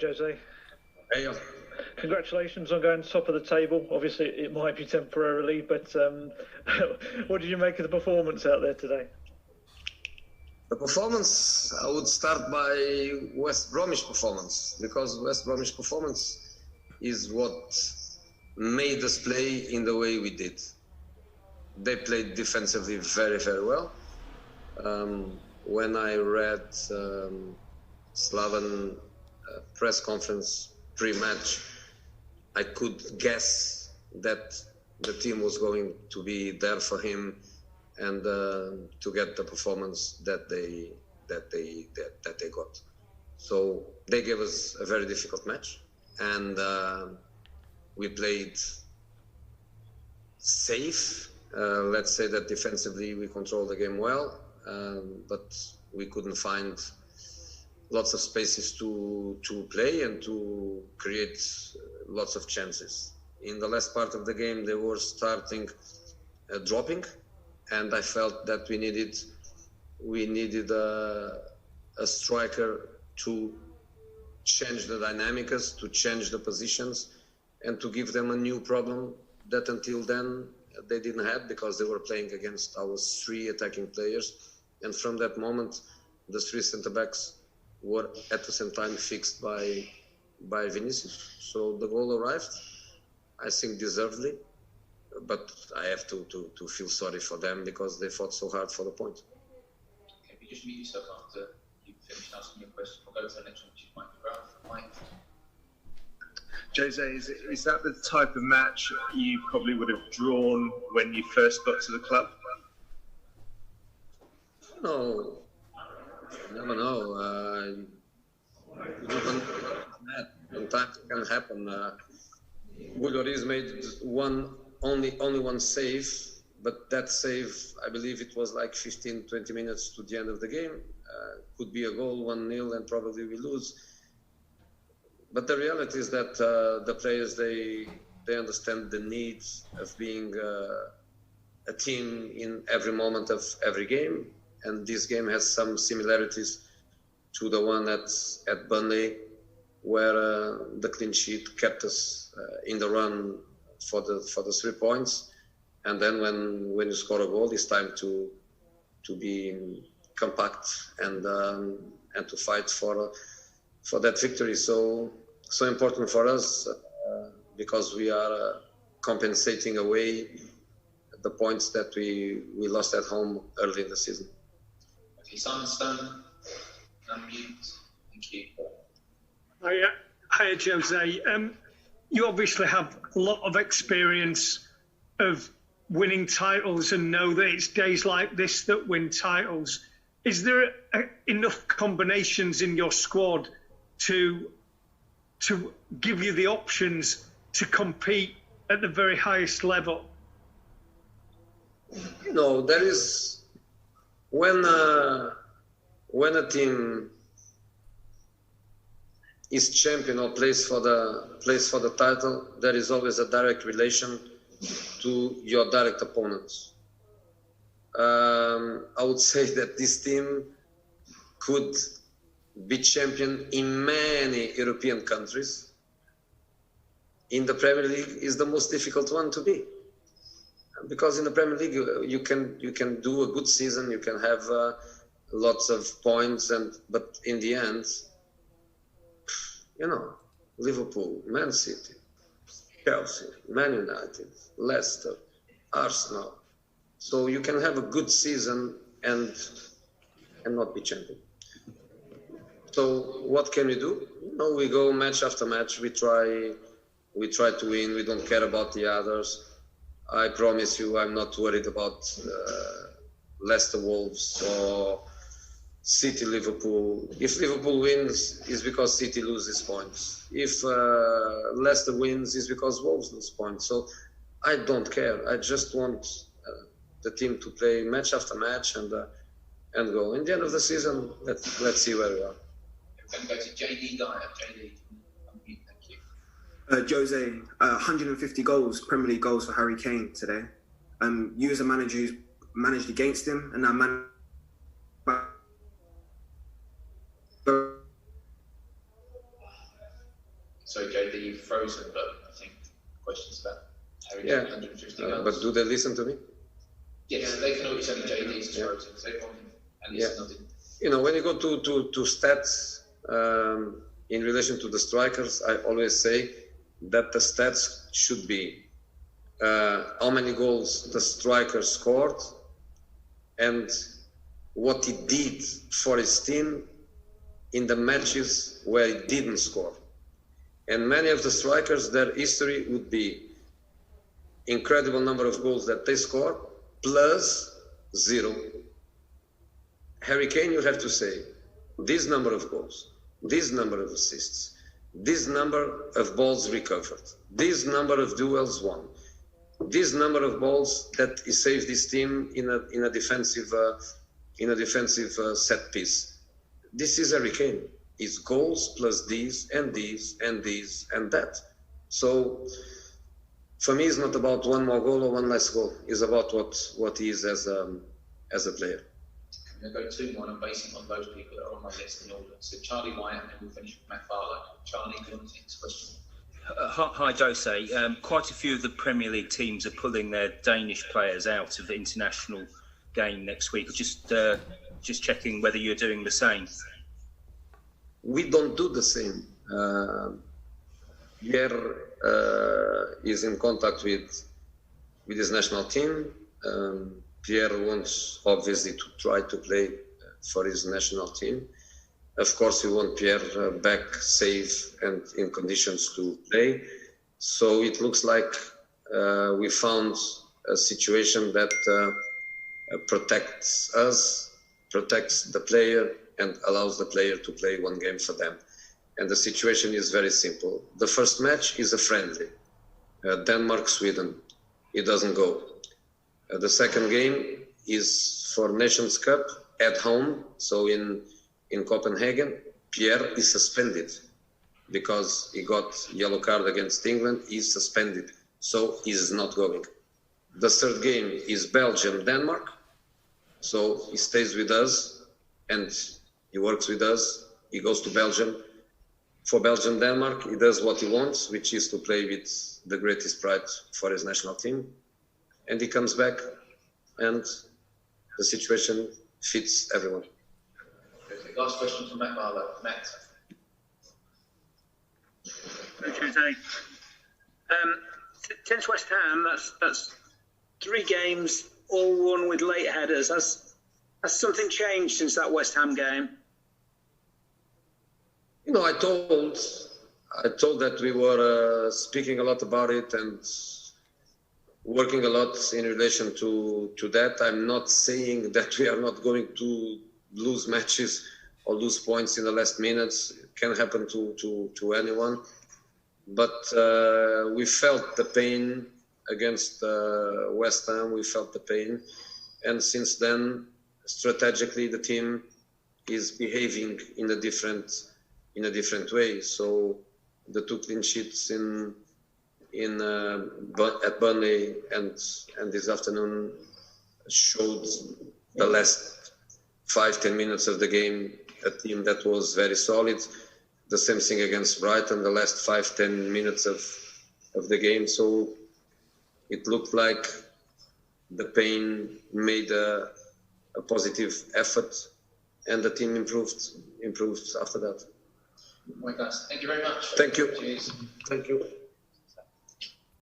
Jose. Hey. Congratulations on going top of the table. Obviously, it might be temporarily, but what did you make of the performance out there today? The performance, I would start by West Bromwich performance, because West Bromwich performance is what made us play in the way we did. They played defensively very, very well. When I read Slaven press conference pre-match, I could guess that the team was going to be there for him and to get the performance that they got. So they gave us a very difficult match, and we played safe. Let's say that defensively we controlled the game well, but we couldn't find lots of spaces to play and to create lots of chances. In the last part of the game, they were starting dropping, and I felt that we needed a striker to change the dynamics, to change the positions, and to give them a new problem that until then they didn't have, because they were playing against our three attacking players. And from that moment, the three centre-backs were at the same time fixed by Vinicius. So the goal arrived, I think deservedly, but I have to feel sorry for them because they fought so hard for the point. Okay, if you just mute yourself after you finished asking your question, we'll go to the next one, which is Mike. Jose, is that the type of match you probably would have drawn when you first got to the club? No, I never know. Sometimes it can happen. Lloris made only one save, but that save, I believe it was like 15-20 minutes to the end of the game. Could be a goal, 1-0, and probably we lose. But the reality is that the players, they understand the need of being a team in every moment of every game. And this game has some similarities to the one at Burnley, where the clean sheet kept us in the run for the 3 points. And then when you score a goal, it's time to be compact and to fight for that victory. So important for us because we are compensating away the points that we lost at home early in the season. Okay, Simon Stone, unmute. Thank you. Hi, Jose. You obviously have a lot of experience of winning titles and know that it's days like this that win titles. Is there enough combinations in your squad to give you the options to compete at the very highest level? No, there is when a team is champion or plays for the title, there is always a direct relation to your direct opponents. I would say that this team could be champion in many European countries. In the Premier League is the most difficult one to be, because in the Premier League you can do a good season, you can have lots of points, but in the end, Liverpool, Man City, Chelsea, Man United, Leicester, Arsenal. So you can have a good season and not be champion. So what can we do? We go match after match. We try to win. We don't care about the others. I promise you, I'm not worried about Leicester Wolves or City Liverpool. If Liverpool wins, it's because City loses points. If Leicester wins, it's because Wolves lose points. So I don't care. I just want the team to play match after match and go. In the end of the season, let's see where we are. We're going to go to JD Dyer. JD, thank you. Jose, 150 goals, Premier League goals for Harry Kane today. You as a manager who's managed against him and now Sorry, JD, you've frozen, but I think questions about Harry Kane, 150 goals. But do they listen to me? Yes, they can always only JD's frozen, so everyone can at least nothing. You know, when you go to stats in relation to the strikers, I always say that the stats should be how many goals the striker scored and what he did for his team in the matches where he didn't score. And many of the strikers, their history would be incredible number of goals that they scored plus 0. Harry Kane, you have to say, this number of goals, this number of assists, this number of balls recovered, this number of duels won, this number of balls that he saved his team in a defensive set piece. This is Harry Kane. It's goals plus these and these and these and that. So for me, it's not about one more goal or one less goal. It's about what he is as a player. I'm going to go 2 more, and I'm basing on those people that are on my list in order. So Charlie White, and then we'll finish with Matt Barlow. Charlie, go on to the next question. Hi, Jose. Quite a few of the Premier League teams are pulling their Danish players out of the international game next week. Just checking whether you're doing the same. We don't do the same. Pierre is in contact with his national team. Pierre wants, obviously, to try to play for his national team. Of course, we want Pierre back safe and in conditions to play. So it looks like we found a situation that protects us, protects the player, and allows the player to play one game for them. And the situation is very simple. The first match is a friendly, Denmark-Sweden. It doesn't go. The second game is for Nations Cup at home. So in Copenhagen, Pierre is suspended because he got yellow card against England. He's suspended, so he's not going. The third game is Belgium-Denmark. So he stays with us and he works with us. He goes to Belgium. For Belgium-Denmark, he does what he wants, which is to play with the greatest pride for his national team. And he comes back and the situation fits everyone. Okay, last question from Matt Barlow. Matt. Okay. Since West Ham, that's 3 games, all won with late headers. Has something changed since that West Ham game? You know, I told that we were speaking a lot about it and working a lot in relation to that. I'm not saying that we are not going to lose matches or lose points in the last minutes. It can happen to anyone. But we felt the pain against West Ham. We felt the pain. And since then, strategically, the team is behaving in a different way. So the 2 clean sheets at Burnley and this afternoon showed the last 5-10 minutes of the game, a team that was very solid. The same thing against Brighton, the last 5-10 minutes of the game. So it looked like the pain made a positive effort, and the team improved after that. Well, guys, thank you very much. Thank you. Cheers. Thank you.